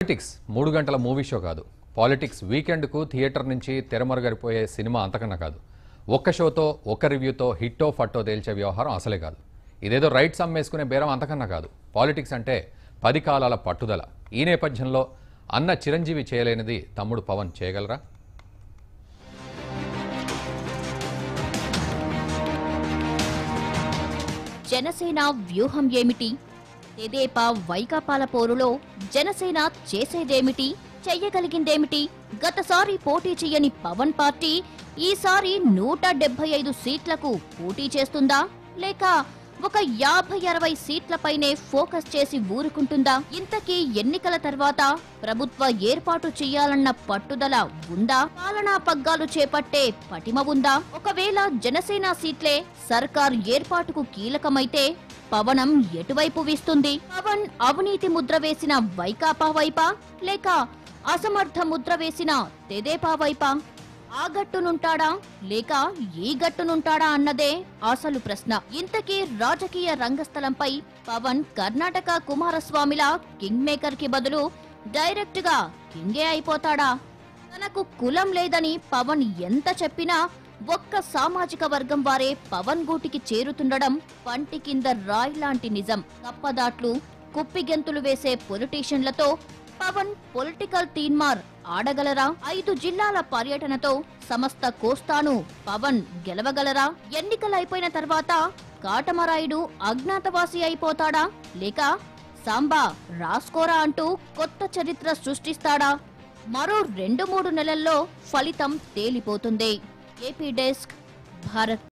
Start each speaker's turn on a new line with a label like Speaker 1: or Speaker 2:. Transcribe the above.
Speaker 1: Politics 3 గంటల movie show కాదు. Politics వీకెండ్కు theatre నుంచి తెరమరుగైపోయే సినిమా అంతకన్నా కాదు. ఒక్క షోతో ఒక్క రివ్యూతో హిట్టో ఫట్టో తేల్చే వ్యవహారం అసలే కాదు. ఇదేదో రైట్స్ అమ్మేసుకునే బేరం అంతకన్నా కాదు. పాలిటిక్స్ అంటే 10 కాలాల పట్టుదల. ఈ నేపథ్యంలో అన్న చిరంజీవి చేయలేనిది తమ్ముడు పవన్ చేయగలరా?
Speaker 2: జనసేన వ్యూహం ఏమిటి? తెదేపా వైకాపాల పోరులో జనసేన చేసేదేమిటి, చెయ్యగలిగిందేమిటి? గతసారి పోటీ చేయని పవన్ పార్టీ ఈసారి 175 సీట్లకు పోటీ చేస్తుందా, లేక ఒక 50-60 సీట్లపైనే ఫోకస్ చేసి ఊరుకుంటుందా? ఇంతకీ ఎన్నికల తర్వాత ప్రభుత్వ ఏర్పాటు చేయాలన్న పట్టుదల ఉందా? పాలనా పగ్గాలు చేపట్టే పటిమ ఉందా? ఒకవేళ జనసేన సీట్లే సర్కార్ ఏర్పాటుకు కీలకమైతే పవనం ఎటువైపు వీస్తుంది? పవన్ అవినీతి ముద్ర వేసిన వైకాపా వైపా, లేక అసమర్థ ముద్ర వేసిన తెదేపా వైపా? ఆ గట్టునుంటాడా లేక ఈ గట్టునుంటాడా అన్నదే అసలు ప్రశ్న. ఇంతకీ రాజకీయ రంగస్థలంపై పవన్ కర్ణాటక కుమారస్వామిలా కింగ్ మేకర్ కి బదులు డైరెక్ట్ గా కింగే అయిపోతాడా? తనకు కులం లేదని పవన్ ఎంత చెప్పినా ఒక్క సామాజిక వర్గం వారే పవన్ గూటికి చేరుతుండడం పంటి కింద రాయి లాంటి నిజం. తప్పదాట్లు కుప్పిగెంతులు వేసే పొలిటీషియన్లతో పవన్ పొలిటికల్ తీన్మార్ ఆడగలరా? 5 జిల్లాల పర్యటనతో సమస్త కోస్తాను పవన్ గెలవగలరా? ఎన్నికలైపోయిన తర్వాత కాటమరాయుడు అజ్ఞాతవాసి అయిపోతాడా, లేక సాంబా రాస్కోరా అంటూ కొత్త చరిత్ర సృష్టిస్తాడా? మరో 2-3 నెలల్లో ఫలితం తేలిపోతుంది. AP desk, Bharat.